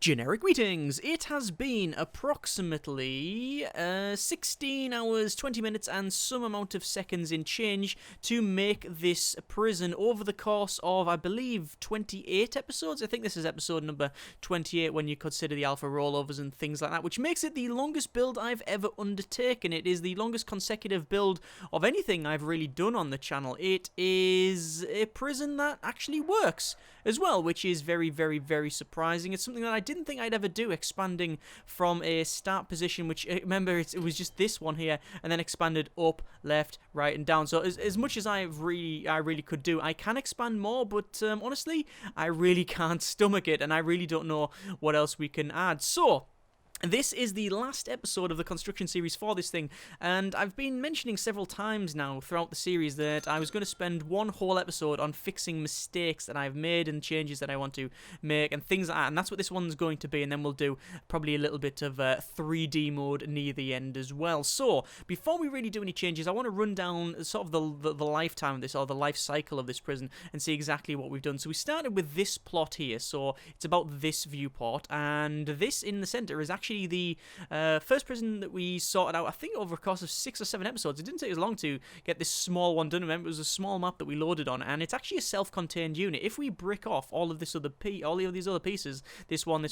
Generic greetings. It has been approximately 16 hours, 20 minutes and some amount of seconds in change to make this prison over the course of, I believe, 28 episodes. I think this is episode number 28 when you consider the alpha rollovers and things like that, which makes it the longest build I've ever undertaken. It is the longest consecutive build of anything I've really done on the channel. It is a prison that actually works as well, which is very, very, very surprising. It's something that I didn't think I'd ever do, expanding from a start position, which, remember, it was just this one here, and then expanded up, left, right, and down. So as much as I really could do, I can expand more, but honestly, I really can't stomach it, and I really don't know what else we can add. So this is the last episode of the construction series for this thing, and I've been mentioning several times now throughout the series that I was going to spend one whole episode on fixing mistakes that I've made and changes that I want to make and things like that, and that's what this one's going to be, and then we'll do probably a little bit of 3D mode near the end as well. So, before we really do any changes, I want to run down sort of the lifetime of this, or the life cycle of this prison, and see exactly what we've done. So we started with this plot here, so it's about this viewport, and this in the centre is actually the first prison that we sorted out, I think, over a course of 6 or 7 episodes. It didn't take as long to get this small one done. Remember, it was a small map that we loaded on, and it's actually a self-contained unit. If we brick off all of these other pieces, this one,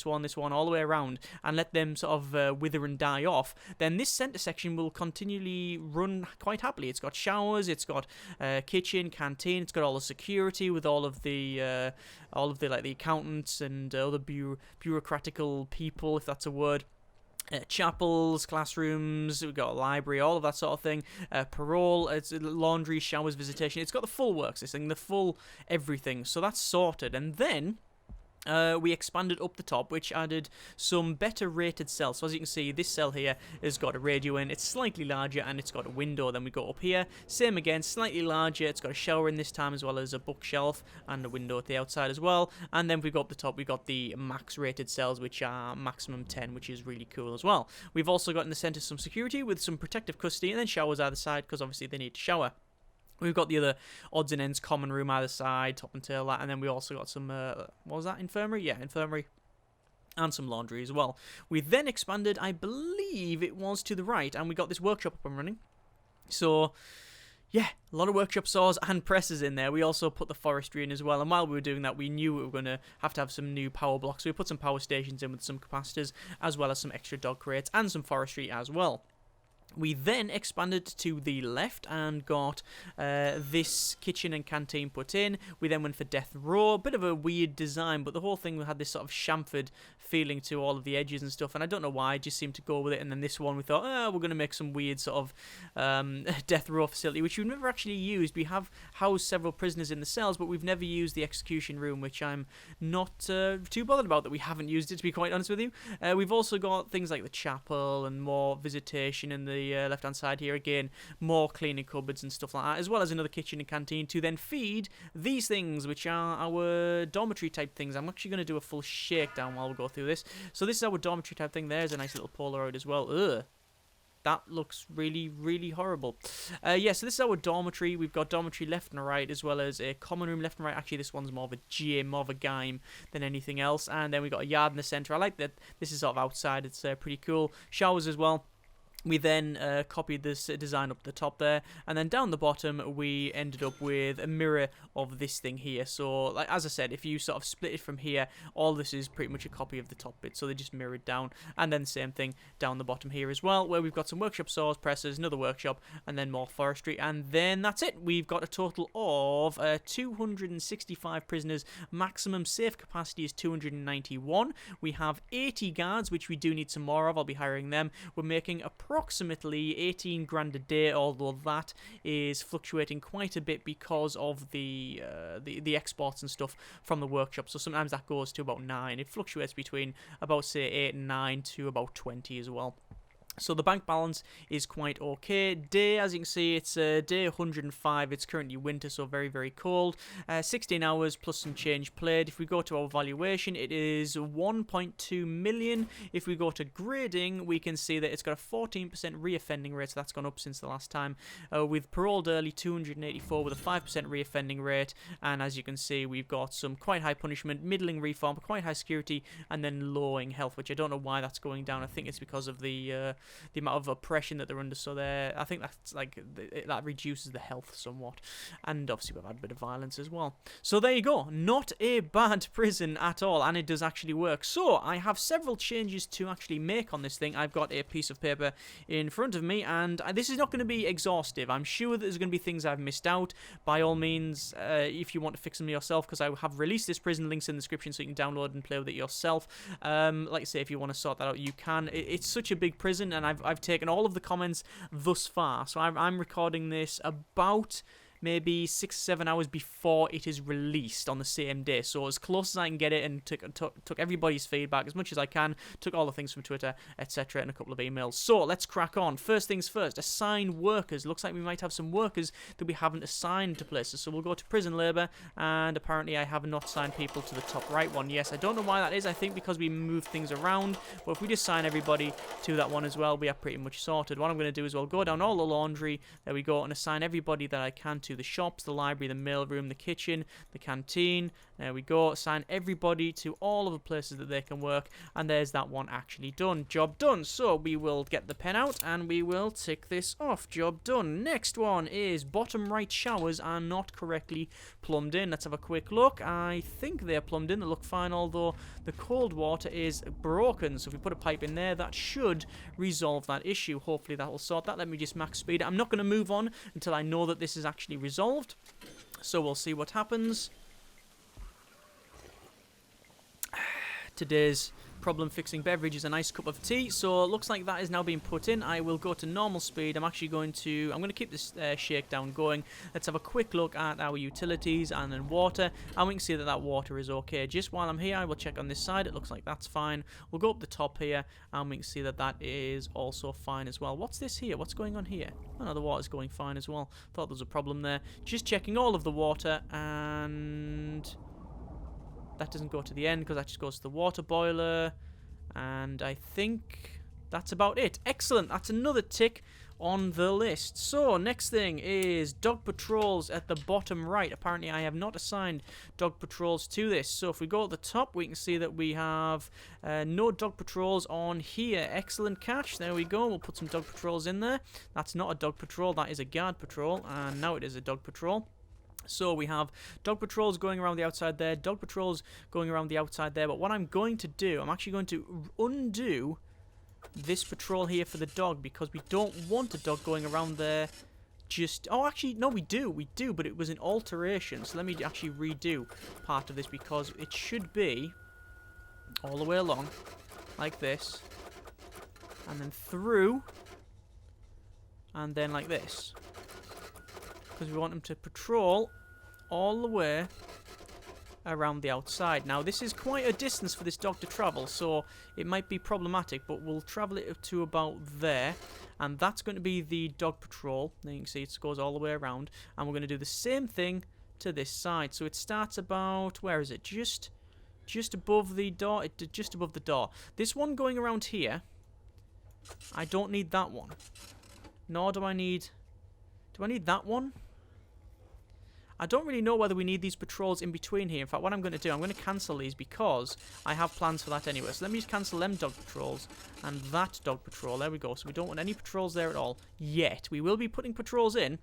all the way around, and let them sort of wither and die off, then this centre section will continually run quite happily. It's got showers, it's got kitchen, canteen, it's got all the security with all of the like the accountants and other bureaucratical people, if that's a word. Chapels, classrooms, we've got a library, all of that sort of thing. Parole, it's laundry, showers, visitation. It's got the full works, this thing, the full everything. So that's sorted. And then we expanded up the top, which added some better rated cells. So as you can see, this cell here has got a radio in, it's slightly larger, and it's got a window. Then we go up here, same again, slightly larger, it's got a shower in this time, as well as a bookshelf, and a window at the outside as well. And then we go up the top, we got the max rated cells, which are maximum 10, which is really cool as well. We've also got in the centre some security with some protective custody, and then showers either side, because obviously they need to shower. We've got the other odds and ends common room either side, top and tail that, and then we also got some, what was that, infirmary? Yeah, infirmary. And some laundry as well. We then expanded, I believe it was to the right, and we got this workshop up and running. So, yeah, a lot of workshop saws and presses in there. We also put the forestry in as well, and while we were doing that, we knew we were going to have some new power blocks. So we put some power stations in with some capacitors, as well as some extra dog crates, and some forestry as well. We then expanded to the left and got this kitchen and canteen put in. We then went for death row, bit of a weird design, but the whole thing had this sort of chamfered feeling to all of the edges and stuff, and I don't know why, I just seemed to go with it. And then this one we thought, we're going to make some weird sort of death row facility, which we've never actually used. We have housed several prisoners in the cells, but we've never used the execution room, which I'm not too bothered about that we haven't used it, to be quite honest with you. We've also got things like the chapel and more visitation in the left hand side here. Again, more cleaning cupboards and stuff like that, as well as another kitchen and canteen to then feed these things, which are our dormitory type things. I'm actually going to do a full shakedown while we go through this. So this is our dormitory type thing. There's a nice little Polaroid as well. Ugh, that looks really, really horrible. Yeah, so this is our dormitory. We've got dormitory left and right, as well as a common room left and right. Actually, this one's more of a gym, more of a game than anything else. And then we've got a yard in the centre. I like that this is sort of outside. It's pretty cool. Showers as well. We then copied this design up the top there, and then down the bottom we ended up with a mirror of this thing here. So, like as I said, if you sort of split it from here, all this is pretty much a copy of the top bit, so they just mirrored down. And then the same thing down the bottom here as well, where we've got some workshop saws, presses, another workshop, and then more forestry. And then that's it. We've got a total of 265 prisoners. Maximum safe capacity is 291. We have 80 guards, which we do need some more of. I'll be hiring them. We're making approximately 18 grand a day, although that is fluctuating quite a bit because of the exports and stuff from the workshop. So sometimes that goes to about 9. It fluctuates between about, say, 8 and 9 to about 20 as well. So the bank balance is quite okay. Day, as you can see, it's day 105. It's currently winter, so very, very cold. 16 hours plus some change played. If we go to our valuation, it is 1.2 million. If we go to grading, we can see that it's got a 14% reoffending rate, so that's gone up since the last time. With paroled early, 284 with a 5% reoffending rate. And as you can see, we've got some quite high punishment, middling reform, quite high security, and then lowering health, which I don't know why that's going down. I think it's because of the amount of oppression that they're under, so I think that's like that reduces the health somewhat, and obviously we've had a bit of violence as well. So there you go, not a bad prison at all, and it does actually work. So I have several changes to actually make on this thing. I've got a piece of paper in front of me, and this is not going to be exhaustive. I'm sure that there's going to be things I've missed out. By all means, if you want to fix them yourself, because I have released this prison, links in the description so you can download and play with it yourself. Like I say, if you want to sort that out, you can. It's such a big prison, and I've taken all of the comments thus far, so I'm recording this about maybe 6-7 hours before it is released on the same day, so as close as I can get it, and took everybody's feedback as much as I can, took all the things from Twitter, etc., and a couple of emails. So let's crack on. First things first, assign workers. Looks like we might have some workers that we haven't assigned to places, so we'll go to prison labour, and apparently I have not assigned people to the top right one. Yes, I don't know why that is. I think because we moved things around, but if we just assign everybody to that one as well, we are pretty much sorted. What I'm going to do is I'll go down all the laundry, there we go, and assign everybody that I can to the shops, the library, the mailroom, the kitchen, the canteen. There we go. Assign everybody to all of the places that they can work, and there's that one actually done. Job done. So we will get the pen out and we will tick this off. Job done. Next one is bottom right showers are not correctly plumbed in. Let's have a quick look. I think they're plumbed in. They look fine, although the cold water is broken. So if we put a pipe in there, that should resolve that issue. Hopefully that will sort that. Let me just max speed it. I'm not going to move on until I know that this is actually resolved. So we'll see what happens. Today's problem fixing beverage is a nice cup of tea, so it looks like that is now being put in. I will go to normal speed. I'm going to keep this shakedown going. Let's have a quick look at our utilities and then water, and we can see that that water is okay. Just while I'm here, I will check on this side. It looks like that's fine. We'll go up the top here, and we can see that that is also fine as well. What's this here? What's going on here? Oh no, the water's going fine as well. Thought there was a problem there. Just checking all of the water, and that doesn't go to the end because that just goes to the water boiler, and I think that's about it. Excellent, that's another tick on the list. So next thing is dog patrols at the bottom right. Apparently I have not assigned dog patrols to this, so if we go at the top we can see that we have no dog patrols on here. Excellent catch, there we go. We'll put some dog patrols in there. That's not a dog patrol, that is a guard patrol, and now it is a dog patrol. So we have dog patrols going around the outside there, dog patrols going around the outside there, but what I'm going to do, I'm actually going to undo this patrol here for the dog, because we don't want a dog going around there just... Oh, actually, no, we do, but it was an alteration, so let me actually redo part of this, because it should be all the way along, like this, and then through, and then like this. Because we want them to patrol all the way around the outside. Now, this is quite a distance for this dog to travel, so it might be problematic, but we'll travel it up to about there, and that's going to be the dog patrol. There you can see it goes all the way around, and we're going to do the same thing to this side. So it starts about, where is it? Just above the door. Just above the door. This one going around here, I don't need that one. Nor do I need... Do I need that one? I don't really know whether we need these patrols in between here. In fact, what I'm going to do, I'm going to cancel these because I have plans for that anyway. So let me just cancel them dog patrols and that dog patrol. There we go. So we don't want any patrols there at all yet. We will be putting patrols in,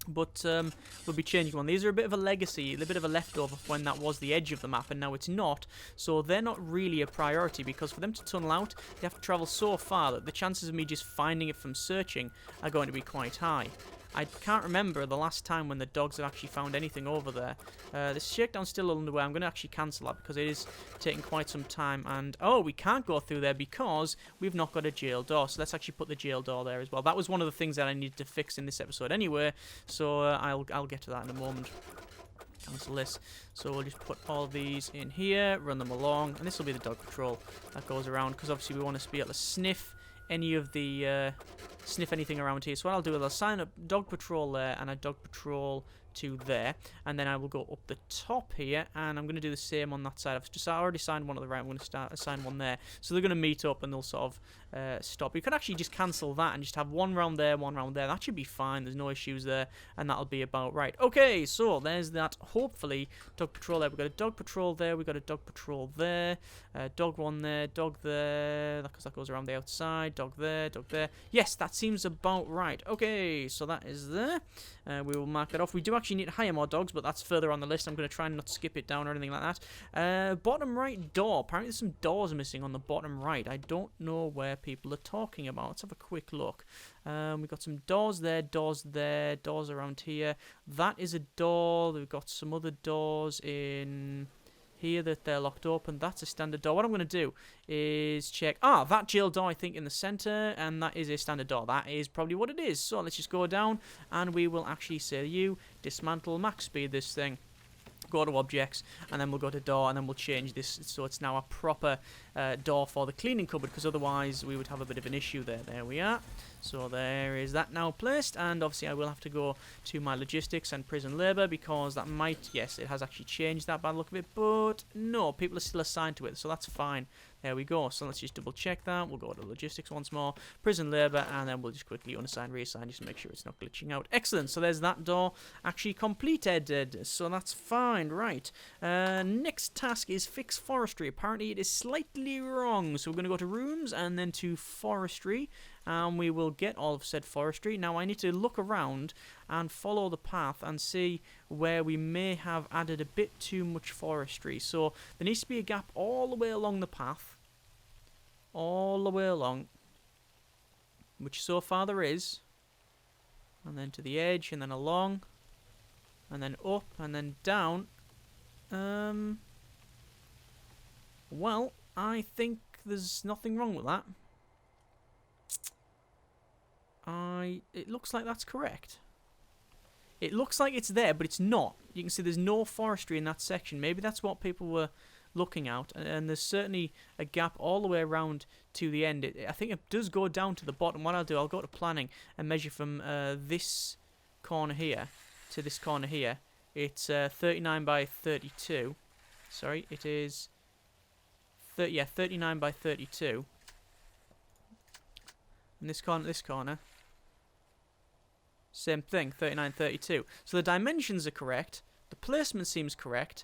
but we'll be changing one. These are a bit of a legacy, a bit of a leftover when that was the edge of the map, and now it's not. So they're not really a priority, because for them to tunnel out, they have to travel so far that the chances of me just finding it from searching are going to be quite high. I can't remember the last time when the dogs have actually found anything over there. This shakedown's still underway. I'm going to actually cancel that because it is taking quite some time. And, oh, we can't go through there because we've not got a jail door. So let's actually put the jail door there as well. That was one of the things that I needed to fix in this episode anyway. So I'll get to that in a moment. Cancel this. So we'll just put all these in here, run them along. And this will be the dog patrol that goes around, because obviously we want to be able to sniff any of the sniff anything around here. So what I'll do is I'll assign a dog patrol there and a dog patrol to there, and then I will go up the top here, and I'm going to do the same on that side. I already signed one on the right. I'm going to assign one there, so they're going to meet up and they'll sort of stop. You could actually just cancel that and just have one round there, one round there. That should be fine. There's no issues there, and that'll be about right. Okay, so there's that. Hopefully, dog patrol there. We've got a dog patrol there. We've got a dog patrol there. Dog one there. Dog there. Because that goes around the outside. Dog there. Dog there. Yes, that seems about right. Okay, so that is there. We will mark that off. We do actually need to hire more dogs, but that's further on the list. I'm going to try and not skip it down or anything like that. Bottom right door. Apparently there's some doors missing on the bottom right. I don't know where people are talking about. Let's have a quick look. We've got some doors there, doors around here. That is a door. We've got some other doors in here that they're locked open. That's a standard door. What I'm going to do is check. That jail door, I think, in the center, and that is a standard door. That is probably what it is. So let's just go down, and we will actually say to you, dismantle max speed this thing. Go to objects, and then we'll go to door, and then we'll change this so it's now a proper door for the cleaning cupboard, because otherwise we would have a bit of an issue there. There we are. So there is that now placed, and obviously I will have to go to my logistics and prison labour, because that might, yes, it has actually changed that by the look of it, but no, people are still assigned to it, so that's fine. There we go. So let's just double check that. We'll go to logistics once more, prison labour, and then we'll just quickly unassign, reassign, just to make sure it's not glitching out. Excellent. So there's that door actually completed. So that's fine. Right. Next task is fix forestry. Apparently it is slightly wrong. So we're going to go to rooms and then to forestry, and we will get all of said forestry. Now I need to look around and follow the path and see where we may have added a bit too much forestry. So there needs to be a gap all the way along the path. All the way along. Which so far there is. And then to the edge, and then along. And then up, and then down. Well, I think there's nothing wrong with that. It looks like that's correct. It looks like it's there, but it's not. You can see there's no forestry in that section. Maybe that's what people were looking at. And there's certainly a gap all the way around to the end. I think it does go down to the bottom. What I'll do, I'll go to planning and measure from this corner here to this corner here. It's 39 by 32. Sorry, it is 39 by 32. And this corner. Same thing, 39, 32. So the dimensions are correct. The placement seems correct.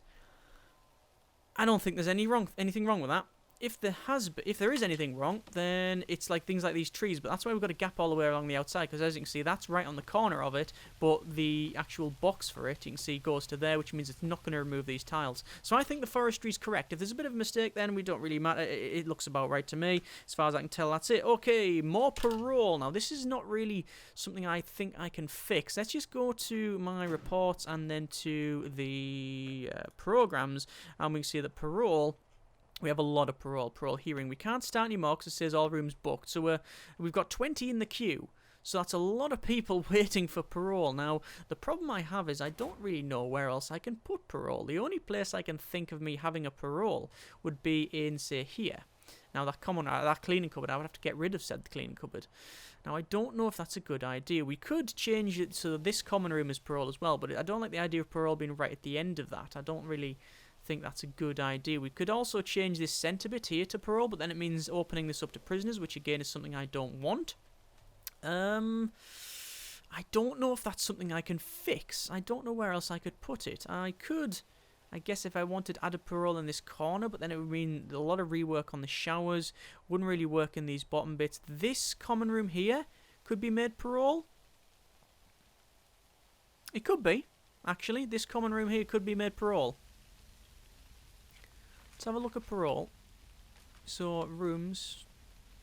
I don't think there's anything wrong with that. If there is anything wrong, then it's like things like these trees. But that's why we've got a gap all the way along the outside, because as you can see, that's right on the corner of it. But the actual box for it, you can see, goes to there, which means it's not going to remove these tiles. So I think the forestry is correct. If there's a bit of a mistake, then we don't really matter. It looks about right to me. As far as I can tell, that's it. Okay, more parole. Now, this is not really something I think I can fix. Let's just go to my reports and then to the programs, and we can see that parole. We have a lot of parole hearing. We can't start anymore because it says all rooms booked. So we've got 20 in the queue. So that's a lot of people waiting for parole. Now, the problem I have is I don't really know where else I can put parole. The only place I can think of me having a parole would be in, say, here. Now, that cleaning cupboard, I would have to get rid of said cleaning cupboard. Now, I don't know if that's a good idea. We could change it so this common room is parole as well, but I don't like the idea of parole being right at the end of that. I don't really think that's a good idea. We could also change this centre bit here to parole, but then it means opening this up to prisoners, which again is something I don't want. I don't know if that's something I can fix. I don't know where else I could put it. I guess if I wanted add a parole in this corner, but then it would mean a lot of rework on the showers. Wouldn't really work in these bottom bits. This common room here could be made parole. It could be, actually. This common room here could be made parole. Let's have a look at parole. So, rooms,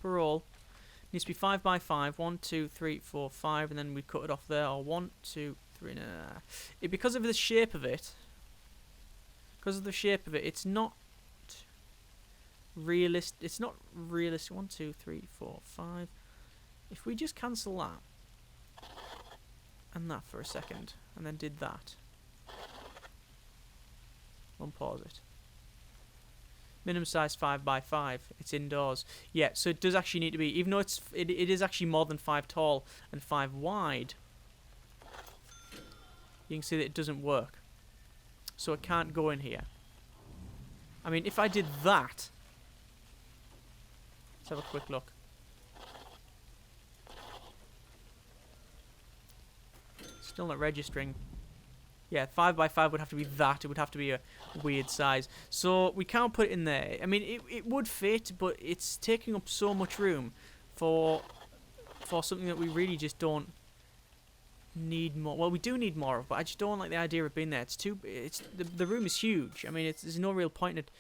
parole, needs to be 5 by 5, 1, 2, 3, 4, 5, and then we cut it off there, or 1, 2, 3, because of the shape of it, it's not realistic, 1, 2, 3, 4, 5, if we just cancel that, and that for a second, and then did that, unpause it. Minimum size 5 by 5. It's indoors. Yeah, so it does actually need to be, even though it is actually more than 5 tall and 5 wide, you can see that it doesn't work. So it can't go in here. I mean, if I did that, let's have a quick look. Still not registering. Yeah, 5 by 5 would have to be that. It would have to be a weird size. So we can't put it in there. I mean, it would fit, but it's taking up so much room for something that we really just don't need more. Well, we do need more of, but I just don't like the idea of being there. The room is huge. I mean, there's no real point in it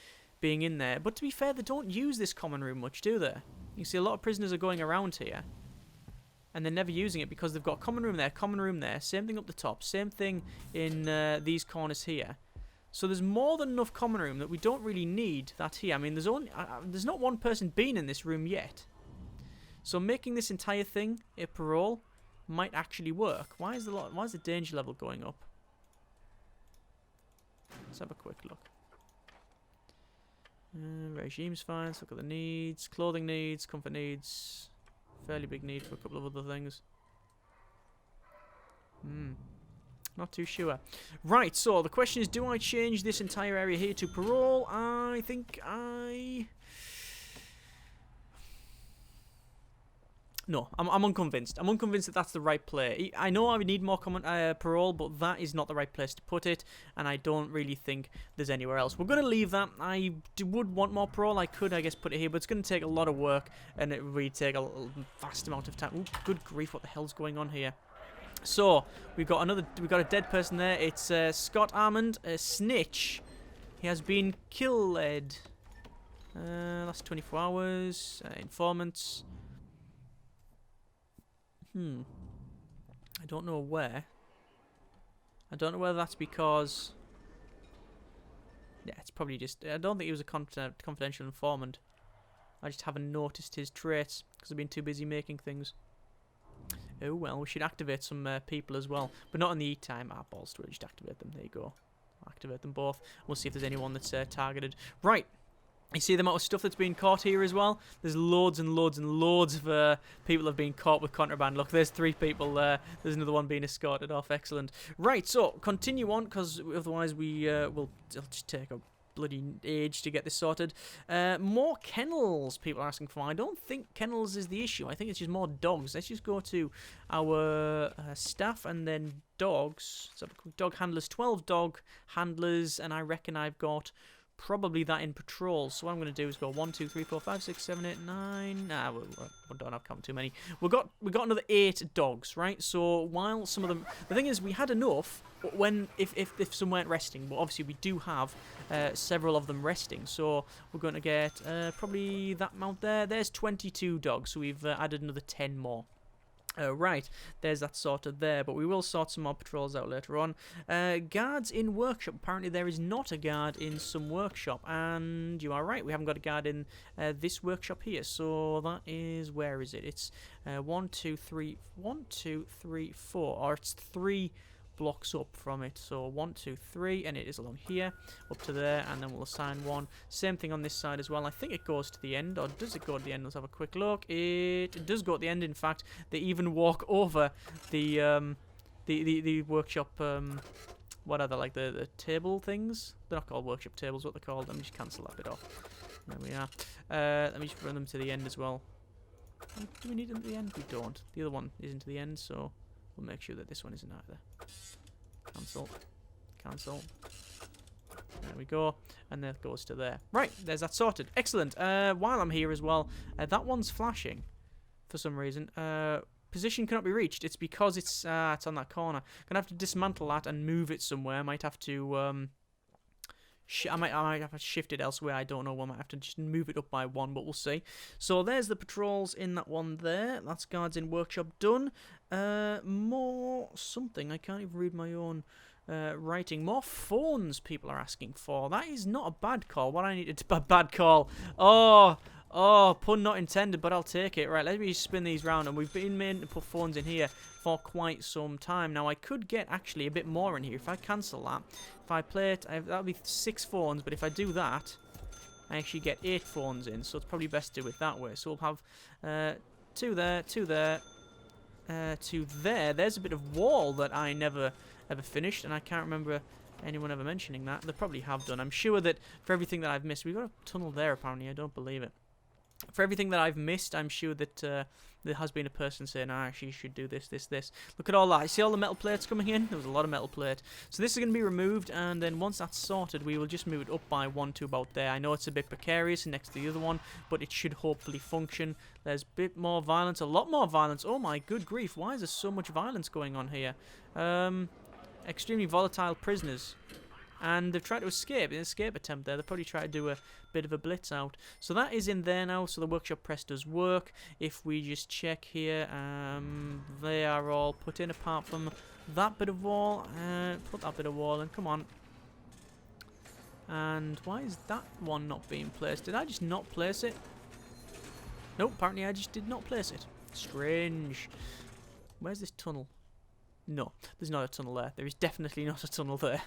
being in there. But to be fair, they don't use this common room much, do they? You see, a lot of prisoners are going around here, and they're never using it because they've got common room there, same thing up the top, same thing in these corners here. So there's more than enough common room that we don't really need that here. I mean, there's not one person been in this room yet. So making this entire thing a parole might actually work. Why is the danger level going up? Let's have a quick look. Regime's fine. Let's look at the needs, clothing needs, comfort needs. Fairly big need for a couple of other things. Not too sure. Right, so the question is, do I change this entire area here to parole? I think No, I'm unconvinced. I'm unconvinced that that's the right play. I know I would need more parole, but that is not the right place to put it, and I don't really think there's anywhere else. We're going to leave that. I would want more parole. I could, I guess, put it here, but it's going to take a lot of work, and it would really take a vast amount of time. Ooh, good grief, what the hell's going on here? So, we've got a dead person there. It's Scott Armand, a snitch. He has been killed. Last 24 hours. Informants. I don't know where. I don't know whether that's because... Yeah, it's probably just... I don't think he was a confidential informant. I just haven't noticed his traits because I've been too busy making things. Oh well, we should activate some people as well. But not in the eat time. Balls to it, just activate them. There you go. Activate them both. We'll see if there's anyone that's targeted. Right. You see the amount of stuff that's been caught here as well? There's loads and loads and loads of people have been caught with contraband. Look, there's 3 people there. There's another one being escorted off. Excellent. Right, so continue on, because otherwise we will just take a bloody age to get this sorted. More kennels, people are asking for. I don't think kennels is the issue. I think it's just more dogs. Let's just go to our staff and then dogs. So dog handlers, 12 dog handlers, and I reckon I've got... probably that in patrol. So what I'm going to do is go 1, 2, 3, 4, 5, 6, 7, 8, 9. Nah, we don't have count too many. We got another 8 dogs, right? So while some of them, the thing is, we had enough when if some weren't resting, but obviously we do have several of them resting. So we're going to get probably that amount there. There's 22 dogs, so we've added another 10 more. Right, there's that sorted there, but we will sort some more patrols out later on. Guards in workshop. Apparently there is not a guard in some workshop, and you are right, we haven't got a guard in this workshop here. So that is, where is it? It's 1, 2, 3, 4, or it's 3 blocks up from it. So 1, 2, 3, and it is along here up to there, and then we'll assign 1. Same thing on this side as well. I think it goes to the end, or does it go to the end? Let's have a quick look. It does go at the end. In fact, they even walk over the workshop. What are they, like the table things? They're not called workshop tables. What they're called? Let me just cancel that bit off. There we are. Let me just run them to the end as well. Do we need them at the end? We don't. The other one isn't to the end, so we'll make sure that this one isn't either. Cancel. Cancel. There we go. And that goes to there. Right, there's that sorted. Excellent. While I'm here as well, that one's flashing for some reason. Position cannot be reached. It's because it's on that corner. Gonna have to dismantle that and move it somewhere. I might have to I might have to shift it elsewhere. I don't know. I might have to just move it up by 1, but we'll see. So there's the patrols in that one there. That's guards in workshop done. More something. I can't even read my own writing. More phones people are asking for. That is not a bad call. What I needed a bad call. Oh, pun not intended, but I'll take it. Right, let me spin these round, and we've been meant to put phones in here for quite some time. Now, I could get actually a bit more in here if I cancel that. If I play it, that'll be 6 phones, but if I do that, I actually get 8 phones in, so it's probably best to do it that way. So we'll have 2 there, 2 there, 2 there. There's a bit of wall that I never ever finished, and I can't remember anyone ever mentioning that. They probably have done. I'm sure that for everything that I've missed, we've got a tunnel there apparently, I don't believe it. For everything that I've missed, I'm sure that there has been a person saying, actually, you should do this, this, this. Look at all that. You see all the metal plates coming in? There was a lot of metal plate. So this is going to be removed, and then once that's sorted, we will just move it up by 1 to about there. I know it's a bit precarious next to the other one, but it should hopefully function. There's a bit more violence, a lot more violence. Oh my good grief, why is there so much violence going on here? Extremely volatile prisoners. And they've tried to escape, an escape attempt there. They'll probably try to do a bit of a blitz out. So that is in there now, so the workshop press does work. If we just check here, they are all put in apart from that bit of wall. Put that bit of wall in, come on. And why is that one not being placed? Did I just not place it? Nope, apparently I just did not place it. Strange. Where's this tunnel? No, there's not a tunnel there. There is definitely not a tunnel there.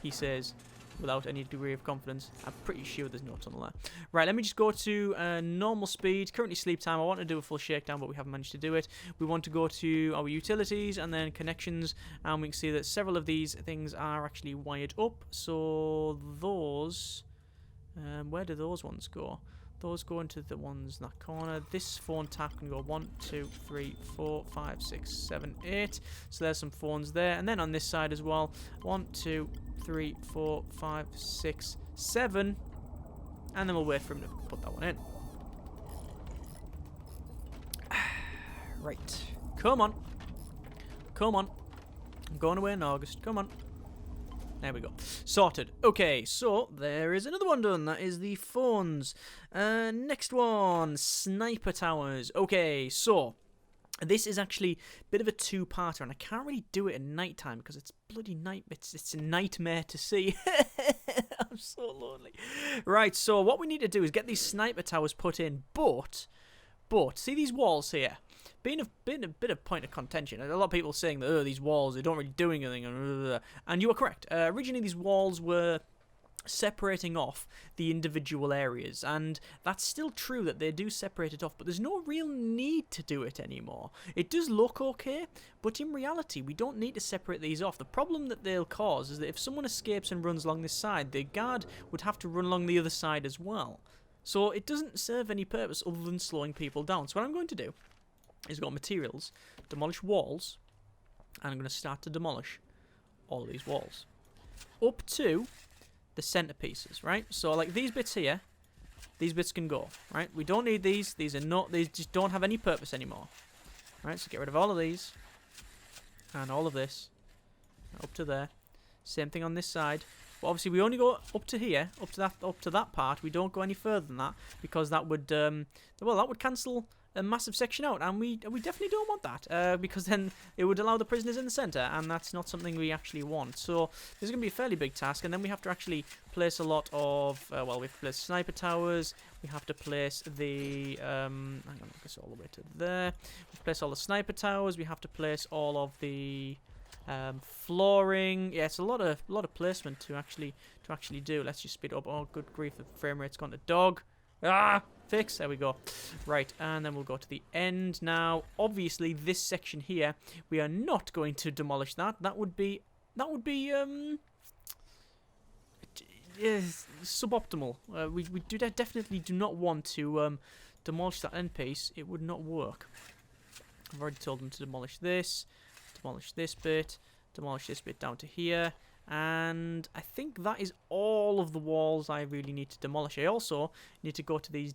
He says, without any degree of confidence. I'm pretty sure there's no tunnel there. Right, let me just go to normal speed. Currently sleep time. I want to do a full shakedown, but we haven't managed to do it. We want to go to our utilities and then connections, and we can see that several of these things are actually wired up. So those, where do those ones go? Those go into the ones in that corner. This phone tap can go 1, 2, 3, 4, 5, 6, 7, 8. So there's some phones there. And then on this side as well, 1, 2, 3, 4, 5, 6, 7. And then we'll wait for him to put that one in. Right. Come on. Come on. I'm going away in August. Come on. There we go. Sorted. Okay, so there is another one done. That is the phones. Next one, sniper towers. Okay, so this is actually a bit of a two-parter, and I can't really do it at night time because it's bloody night. It's a nightmare to see. I'm so lonely. Right, so what we need to do is get these sniper towers put in, but see these walls here? Been a bit of point of contention. A lot of people saying that these walls, they don't really do anything, and you are correct. Originally, these walls were separating off the individual areas, and that's still true that they do separate it off, but there's no real need to do it anymore. It does look okay, but in reality, we don't need to separate these off. The problem that they'll cause is that if someone escapes and runs along this side, the guard would have to run along the other side as well. So it doesn't serve any purpose other than slowing people down. So what I'm going to do is go materials, demolish walls, and I'm going to start to demolish all of these walls up to the centerpieces, right? So like these bits here, these bits can go, right? We don't need these. These just don't have any purpose anymore, right? So get rid of all of these and all of this up to there. Same thing on this side. But obviously we only go up to here, up to that part. We don't go any further than that because that would that would cancel a massive section out, and we definitely don't want that because then it would allow the prisoners in the centre, and that's not something we actually want. So this is going to be a fairly big task, and then we have to actually place a lot of we have to place sniper towers. We have to place the hang on, I guess all the way to there. We have to place all the sniper towers. We have to place all of the flooring. Yeah, it's a lot of placement to actually do. Let's just speed it up. Oh, good grief! The frame rate's gone to dog. Fix. There we go. Right, and then we'll go to the end now. Obviously, this section here, we are not going to demolish that. That would be suboptimal. We definitely do not want to demolish that end piece. It would not work. I've already told them to demolish this bit, demolish this bit down to here. And I think that is all of the walls I really need to demolish. I also need to go to these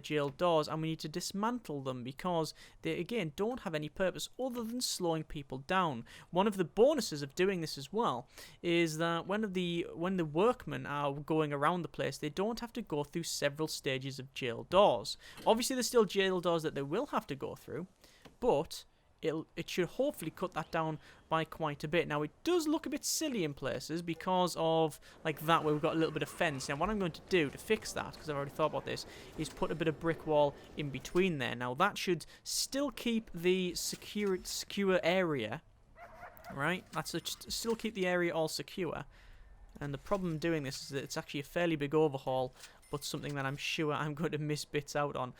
jail doors, and we need to dismantle them because they again don't have any purpose other than slowing people down. One of the bonuses of doing this as well is that when the workmen are going around the place, they don't have to go through several stages of jail doors. Obviously there's still jail doors that they will have to go through, but it should hopefully cut that down by quite a bit. Now, it does look a bit silly in places because of, like that, where we've got a little bit of fence. Now, what I'm going to do to fix that, because I've already thought about this, is put a bit of brick wall in between there. Now, that should still keep the secure area, right? That should still keep the area all secure. And the problem doing this is that it's actually a fairly big overhaul but something that I'm sure I'm going to miss bits out on.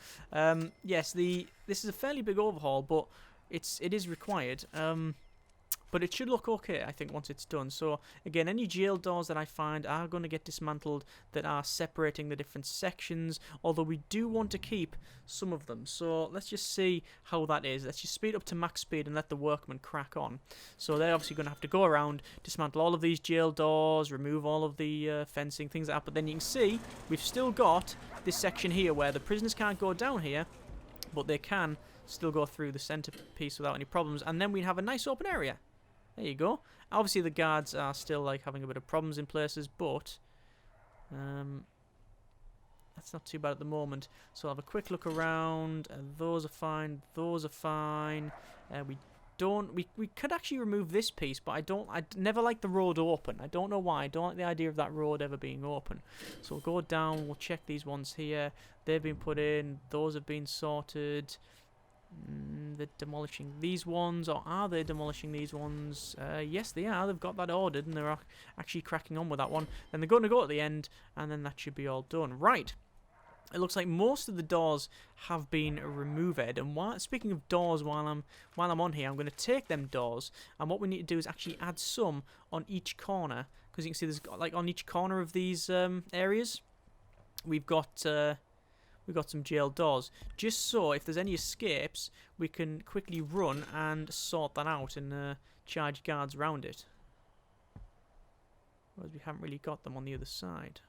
Yes, this is a fairly big overhaul, but it is required. But it should look okay, I think, once it's done. So, again, any jail doors that I find are going to get dismantled that are separating the different sections, although we do want to keep some of them. So, let's just see how that is. Let's just speed up to max speed and let the workmen crack on. So, they're obviously going to have to go around, dismantle all of these jail doors, remove all of the fencing, things like that. But then you can see, we've still got this section here where the prisoners can't go down here, but they can still go through the centerpiece without any problems. And then we have a nice open area. There you go. Obviously, the guards are still like having a bit of problems in places, but that's not too bad at the moment. So I'll have a quick look around. Those are fine. Those are fine. We could actually remove this piece, but I never like the road open. I don't know why. I don't like the idea of that road ever being open. So we'll go down. We'll check these ones here. They've been put in. Those have been sorted. They're demolishing these ones, or are they demolishing these ones? Yes, they are. They've got that ordered, and they're actually cracking on with that one. Then they're going to go at the end, and then that should be all done. Right. It looks like most of the doors have been removed. And speaking of doors, while I'm on here, I'm going to take them doors, and what we need to do is actually add some on each corner, because you can see there's like on each corner of these areas, we've got some jail doors, just so if there's any escapes, we can quickly run and sort that out and charge guards around it. Whereas we haven't really got them on the other side.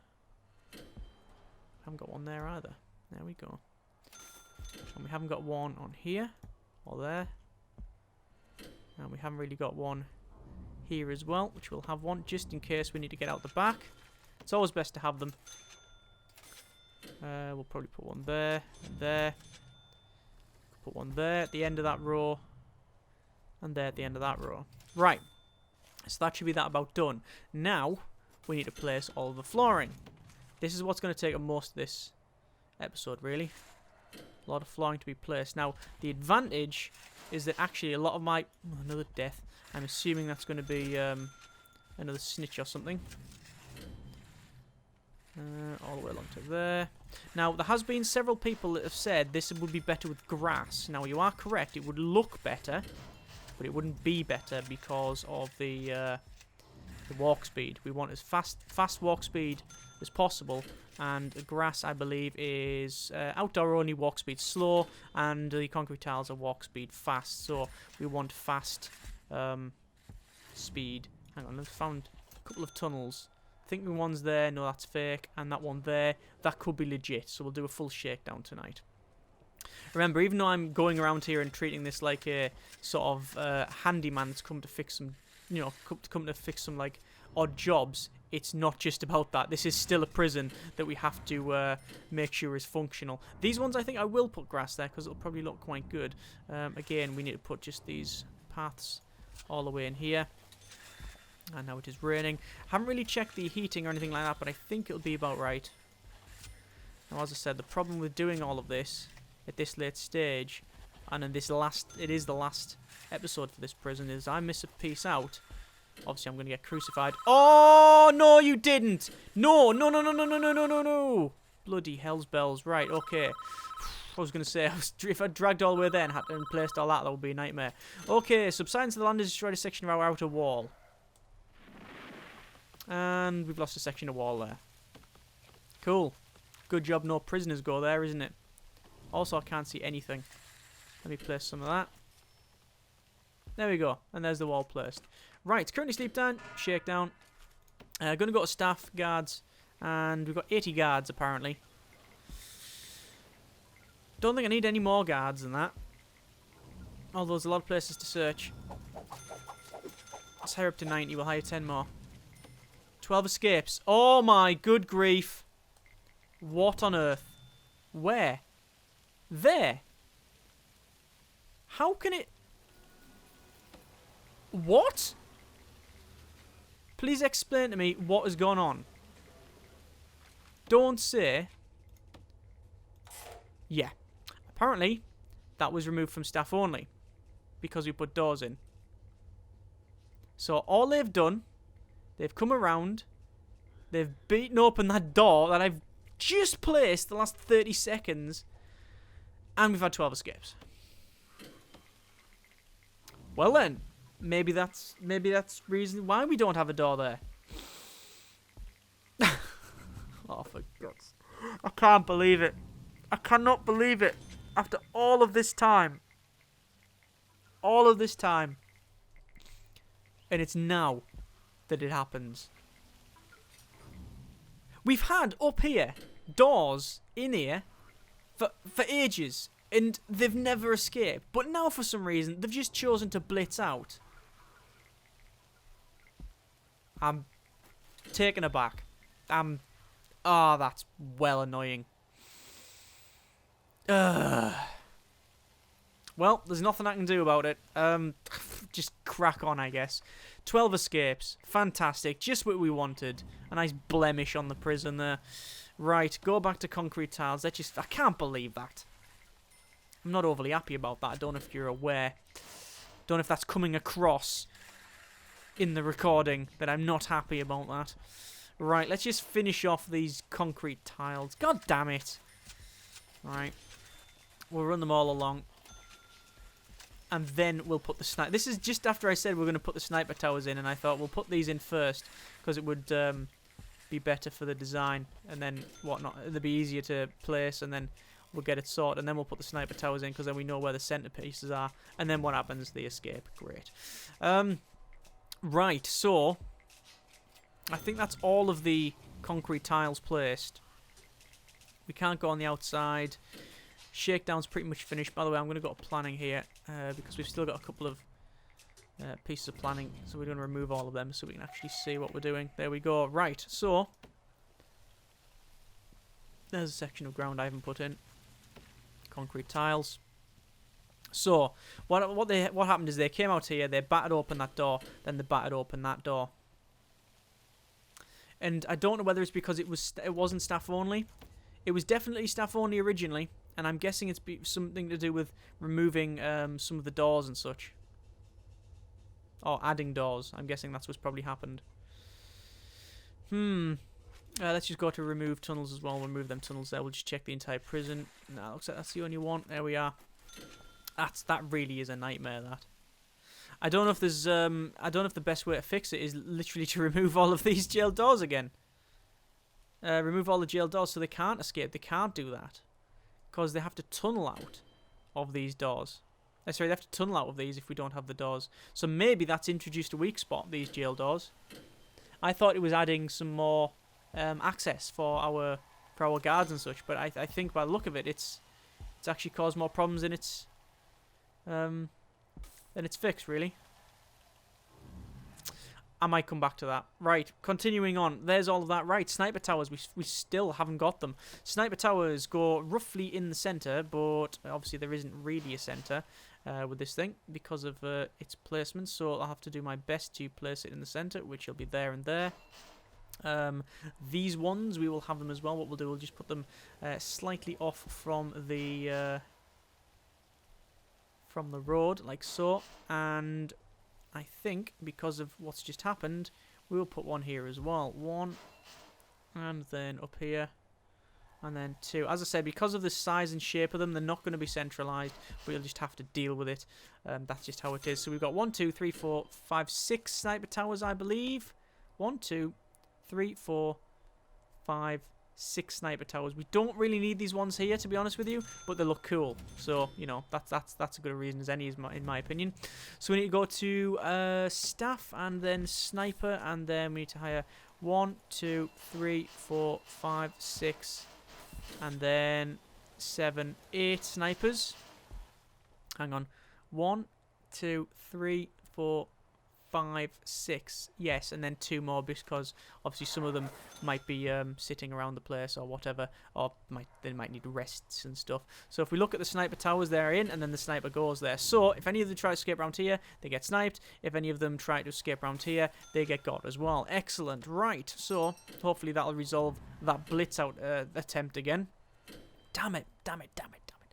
Haven't got one there either. There we go. And we haven't got one on here or there. And we haven't really got one here as well, which we'll have one just in case we need to get out the back. It's always best to have them. We'll probably put one there, and there. Put one there at the end of that row, and there at the end of that row. Right, so that should be that about done. Now, we need to place all of the flooring. This is what's going to take up most of this episode, really. A lot of flooring to be placed. Now, the advantage is that actually a lot of my... another death. I'm assuming that's going to be another snitch or something. All the way along to there. Now, there has been several people that have said this would be better with grass. Now, you are correct. It would look better, but it wouldn't be better because of the walk speed. We want as fast walk speed as possible, and the grass, I believe, is outdoor only walk speed slow, and the concrete tiles are walk speed fast. So we want fast speed. Hang on, I've found a couple of tunnels. I think the one's there, no, that's fake, and that one there, that could be legit, so we'll do a full shakedown tonight. Remember, even though I'm going around here and treating this like a sort of handyman that's come to fix some, you know, come to fix some, like, odd jobs, it's not just about that. This is still a prison that we have to make sure is functional. These ones, I think I will put grass there, because it'll probably look quite good. Again, we need to put just these paths all the way in here. And now it is raining. Haven't really checked the heating or anything like that, but I think it'll be about right. Now, as I said, the problem with doing all of this at this late stage, and in this it is the last episode for this prison, is I miss a piece out. Obviously, I'm going to get crucified. Oh, no, you didn't! No, no, no, no, no, no, no, no, no, no! Bloody hell's bells. Right, okay. I was going to say, if I dragged all the way there and had to placed all that, that would be a nightmare. Okay, subsidence of the land has destroyed a section of our outer wall. And we've lost a section of wall there. Cool. Good job no prisoners go there, isn't it? Also, I can't see anything. Let me place some of that. There we go. And there's the wall placed. Right, currently sleep down, shakedown. Going to go to staff, guards. And we've got 80 guards, apparently. Don't think I need any more guards than that. Although there's a lot of places to search. Let's hire up to 90. We'll hire 10 more. 12 escapes. Oh my good grief. What on earth? Where? There. How can it... What? Please explain to me what has gone on. Don't say... Yeah. Apparently, that was removed from staff only. Because we put doors in. So all they've done... They've come around. They've beaten open that door that I've just placed the last 30 seconds, and we've had 12 escapes. Well then, maybe that's reason why we don't have a door there. Oh, for God's... I can't believe it. I cannot believe it. After all of this time. All of this time. And it's now that it happens. We've had up here doors in here for ages, and they've never escaped. But now for some reason they've just chosen to blitz out. I'm taken aback. Oh, that's well annoying. Well, there's nothing I can do about it. Just crack on, I guess. 12 escapes. Fantastic. Just what we wanted. A nice blemish on the prison there. Right, go back to concrete tiles. I can't believe that. I'm not overly happy about that. I don't know if you're aware. Don't know if that's coming across in the recording, that I'm not happy about that. Right, let's just finish off these concrete tiles. God damn it. Right. We'll run them all along. And then we'll put the sniper... This is just after I said we're going to put the sniper towers in, and I thought we'll put these in first, because it would be better for the design, and then whatnot. It'll be easier to place, and then we'll get it sorted, and then we'll put the sniper towers in, because then we know where the centerpieces are, and then what happens? They escape. Great. Right, so... I think that's all of the concrete tiles placed. We can't go on the outside. Shakedown's pretty much finished. By the way, I'm going to go to planning here because we've still got a couple of pieces of planning. So we're going to remove all of them so we can actually see what we're doing. There we go. Right, so there's a section of ground I haven't put in. Concrete tiles. So what happened is they came out here, they battered open that door, then they battered open that door. And I don't know whether it's because it wasn't staff only. It was definitely staff only originally, and I'm guessing it's something to do with removing some of the doors and such. Or adding doors. I'm guessing that's what's probably happened. Let's just go to remove tunnels as well. We'll remove them tunnels there. We'll just check the entire prison. No, looks like that's the only one. There we are. That really is a nightmare, that. I don't know if there's I don't know if the best way to fix it is literally to remove all of these jail doors again. Remove all the jail doors so they can't escape. They can't do that because they have to tunnel out of these doors. Sorry, they have to tunnel out of these if we don't have the doors. So maybe that's introduced a weak spot, these jail doors. I thought it was adding some more access for our guards and such, but I think by the look of it, it's actually caused more problems than it's fixed, really. I might come back to that. Right, continuing on. There's all of that. Right, sniper towers. We still haven't got them. Sniper towers go roughly in the centre, but obviously there isn't really a centre with this thing because of its placement. So I'll have to do my best to place it in the centre, which will be there and there. These ones, we will have them as well. What we'll do, we'll just put them slightly off from the road, like so, and I think because of what's just happened, we will put one here as well. One, and then up here, and then two. As I said, because of the size and shape of them, they're not going to be centralised, but you'll just have to deal with it. That's just how it is. So we've got 1, 2, 3, 4, 5, 6 sniper towers, I believe. 1, 2, 3, 4, 5, 6 sniper towers. We don't really need these ones here, to be honest with you, but they look cool. So, you know, that's as good a reason as any, in my opinion. So we need to go to staff and then sniper, and then we need to hire 1, 2, 3, 4, 5, 6, and then 7, 8 snipers. Hang on. 1, 2, 3, 4, 5, 6, yes, and then 2 more because obviously some of them might be sitting around the place or whatever, or they might need rests and stuff. So if we look at the sniper towers, they're in, and then the sniper goes there. So if any of them try to escape around here, they get sniped. If any of them try to escape around here, they get got as well. Excellent. Right, so hopefully that'll resolve that blitz out attempt again. Damn it, damn it, damn it, damn it.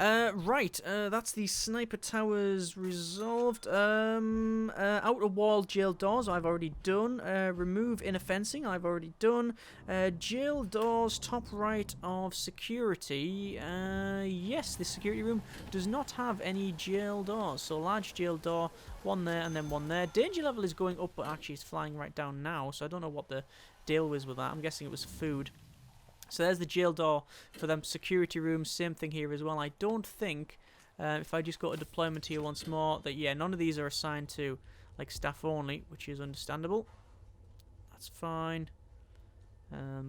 Right, that's the sniper towers resolved. Outer wall jail doors I've already done. Remove inner fencing I've already done. Jail doors top right of security. Yes, this security room does not have any jail doors. So large jail door, one there and then one there. Danger level is going up, but actually it's flying right down now. So I don't know what the deal was with that. I'm guessing it was food. So there's the jail door for them security rooms. Same thing here as well. I don't think, if I just go to deployment here once more, that, yeah, none of these are assigned to, like, staff only, which is understandable. That's fine.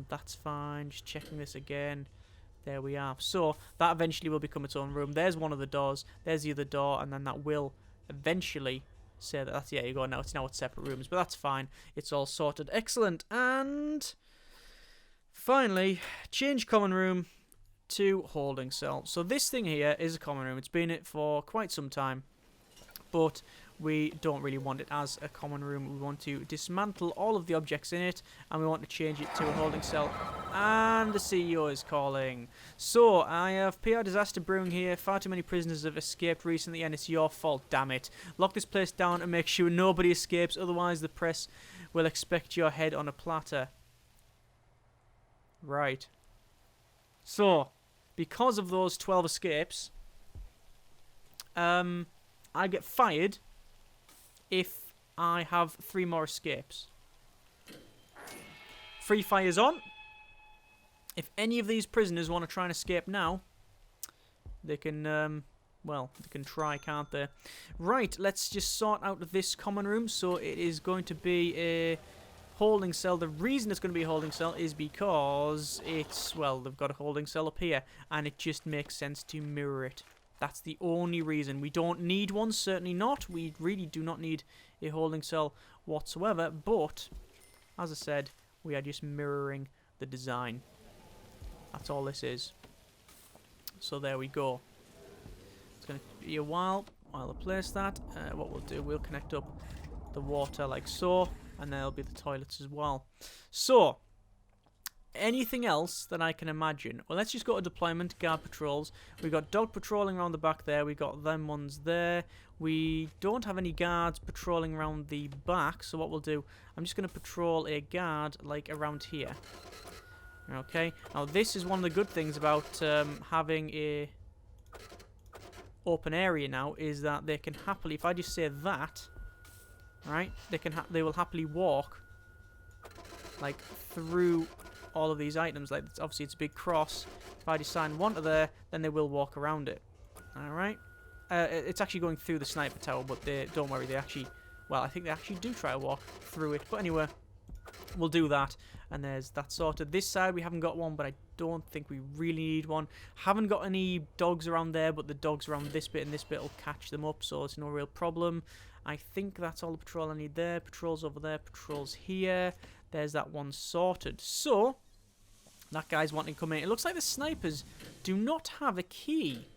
That's fine. Just checking this again. There we are. So that eventually will become its own room. There's one of the doors. There's the other door, and then that will eventually say that that's, yeah, you go now. It's separate rooms, but that's fine. It's all sorted. Excellent. And finally, change common room to holding cell. So this thing here is a common room. It's been it for quite some time, but we don't really want it as a common room. We want to dismantle all of the objects in it, and we want to change it to a holding cell. And the CEO is calling. So I have PR disaster brewing here. Far too many prisoners have escaped recently, and it's your fault, damn it. Lock this place down and make sure nobody escapes, otherwise the press will expect your head on a platter. Right. So, because of those 12 escapes, I get fired if I have 3 more escapes. Free fire's on. If any of these prisoners want to try and escape now, they can, well, they can try, can't they? Right, let's just sort out this common room. So it is going to be a holding cell. The reason it's going to be a holding cell is because it's, well, they've got a holding cell up here, and it just makes sense to mirror it. That's the only reason. We don't need one, certainly not. We really do not need a holding cell whatsoever, but as I said, we are just mirroring the design. That's all this is. So there we go. It's going to be a while I place that. What we'll do, we'll connect up the water like so, and there'll be the toilets as well. So, anything else that I can imagine? Well, let's just go to deployment, guard patrols. We got dog patrolling around the back there. We got them ones there. We don't have any guards patrolling around the back, so what we'll do, I'm just going to patrol a guard, like, around here. Okay, now this is one of the good things about having a open area now, is that they can happily, if I just say that, right, they will happily walk, like, through all of these items. Like, obviously it's a big cross. If I assign one to there, then they will walk around it. Alright. It's actually going through the sniper tower, but don't worry, they actually, well, I think they actually do try to walk through it. But anyway, we'll do that. And there's that sorted. This side, we haven't got one, but I don't think we really need one. Haven't got any dogs around there, but the dogs around this bit and this bit will catch them up, so it's no real problem. I think that's all the patrol I need there. Patrols over there, patrols here. There's that one sorted. So, that guy's wanting to come in. It looks like the snipers do not have a key,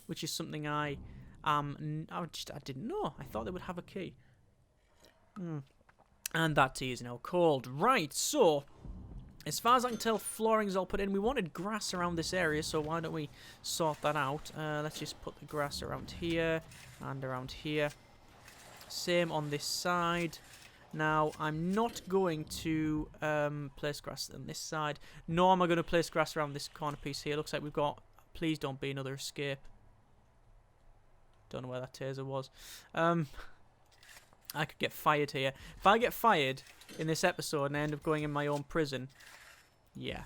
which is something I didn't know. I thought they would have a key. And that tea is now cold. Right, so, as far as I can tell, flooring is all put in. We wanted grass around this area, so why don't we sort that out? Let's just put the grass around here and around here. Same on this side. Now, I'm not going to place grass on this side, nor am I going to place grass around this corner piece here. Looks like we've got, please don't be another escape. Don't know where that taser was. I could get fired here. If I get fired in this episode and I end up going in my own prison, yeah,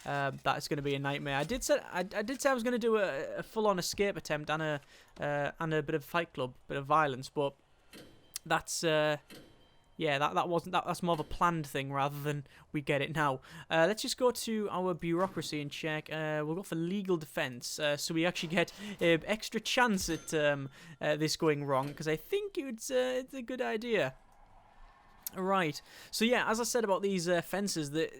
that is going to be a nightmare. I did say I was going to do a full-on escape attempt and a bit of Fight Club, bit of violence, but that's yeah, that's more of a planned thing rather than we get it now. Let's just go to our bureaucracy and check. We'll go for legal defense, so we actually get an extra chance at this going wrong, because I think it's a good idea. Right. So yeah, as I said about these fences, the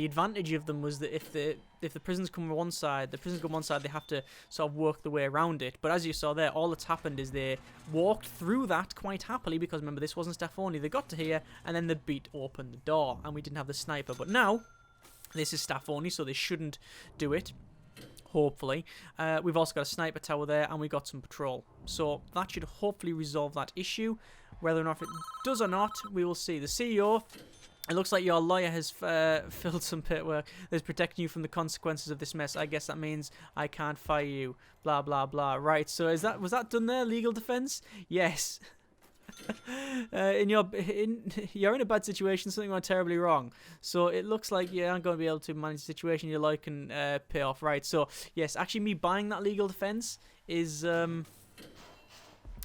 advantage of them was that if the prisoners come on one side, they have to sort of work the way around it. But as you saw there, all that's happened is they walked through that quite happily, because remember, this wasn't staff only. They got to here and then they beat open the door, and we didn't have the sniper. But now this is staff only, so they shouldn't do it. hopefully. We've also got a sniper tower there, and we've got some patrol. So that should hopefully resolve that issue. Whether or not it does or not, we will see. The CEO, it looks like your lawyer has filled some paperwork that's protecting you from the consequences of this mess. I guess that means I can't fire you. Blah, blah, blah. Right, so was that done there, legal defense? Yes. You're in a bad situation, something went terribly wrong. So it looks like you aren't going to be able to manage the situation you like and pay off. Right, so yes, actually me buying that legal defense is...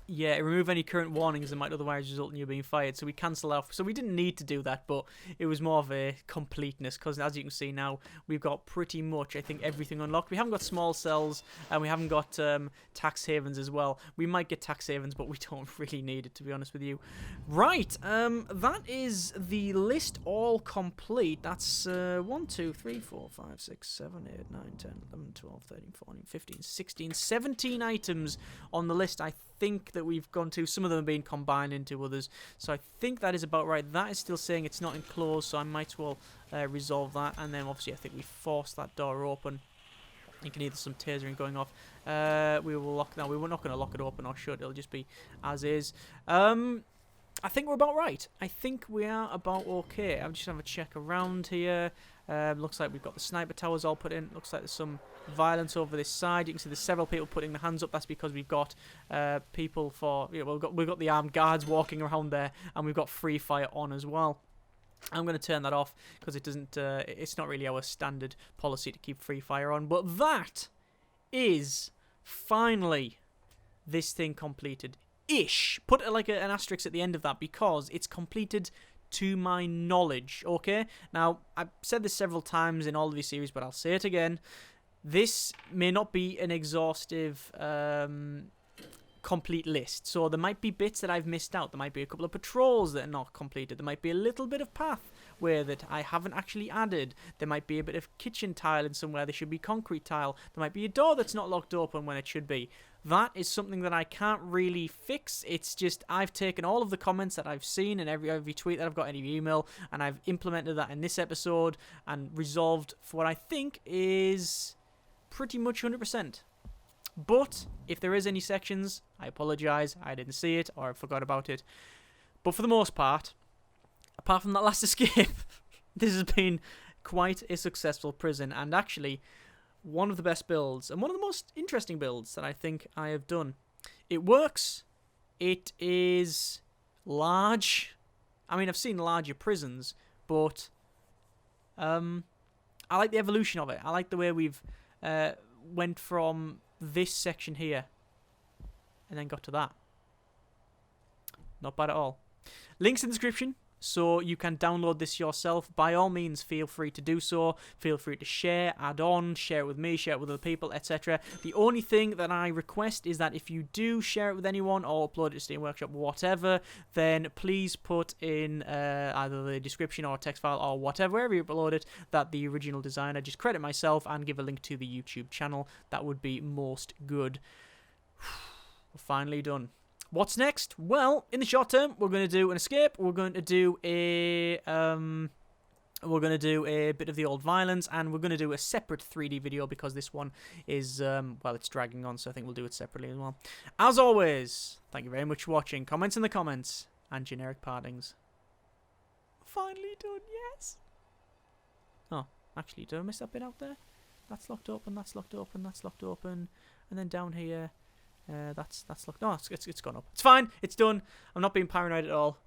yeah, remove any current warnings that might otherwise result in you being fired. So we cancel out. So we didn't need to do that, but it was more of a completeness because, as you can see now, we've got pretty much, I think, everything unlocked. We haven't got small cells, and we haven't got tax havens as well. We might get tax havens, but we don't really need it, to be honest with you. Right, that is the list all complete. That's 1, 2, 3, 4, 5, 6, 7, 8, 9, 10, 11, 12, 13, 14, 15, 16, 17 items on the list, I think, that we've gone to. Some of them have been combined into others, so I think that is about right. That is still saying it's not enclosed, so I might as well resolve that. And then obviously I think we force that door open. You can hear there's some tasering going off. We will lock. No, we're not going to lock it open or shut. It'll just be as is. I think we're about right. I think we are about okay. I'm just going to have a check around here. Looks like we've got the sniper towers all put in. Looks like there's some violence over this side. You can see there's several people putting their hands up. That's because we've got people for... Yeah, we've got the armed guards walking around there, and we've got free fire on as well. I'm going to turn that off because it doesn't... it's not really our standard policy to keep free fire on. But that is finally this thing completed. Ish. Put like an asterisk at the end of that because it's completed to my knowledge, okay? Now, I've said this several times in all of these series, but I'll say it again. This may not be an exhaustive, complete list. So there might be bits that I've missed out. There might be a couple of patrols that are not completed. There might be a little bit of path where that I haven't actually added. There might be a bit of kitchen tile in somewhere. There should be concrete tile. There might be a door that's not locked open when it should be. That is something that I can't really fix. It's just I've taken all of the comments that I've seen and every tweet that I've got, any email, and I've implemented that in this episode and resolved for what I think is pretty much 100%. But if there is any sections, I apologise. I didn't see it or I forgot about it. But for the most part, apart from that last escape, this has been quite a successful prison, and actually one of the best builds and one of the most interesting builds that I think I have done. It works. It is large. I mean, I've seen larger prisons, but I like the evolution of it. I like the way we've went from this section here and then got to that. Not bad at all. Links in the description, so you can download this yourself. By all means, feel free to do so. Feel free to share, add on, share it with me, share it with other people, etc. The only thing that I request is that if you do share it with anyone or upload it to Steam Workshop, whatever, then please put in either the description or text file or whatever, wherever you upload it, that the original designer. Just credit myself and give a link to the YouTube channel. That would be most good. We're finally done. What's next? Well, in the short term, we're going to do an escape. We're going to do a bit of the old violence, and we're going to do a separate 3D video because this one is well, it's dragging on, so I think we'll do it separately as well. As always, thank you very much for watching. Comments in the comments and generic partings. Finally done, yes. Oh, actually, did I miss that bit out there? That's locked open. That's locked open. That's locked open, and then down here. That's locked. No, it's gone up. It's fine. It's done. I'm not being paranoid at all.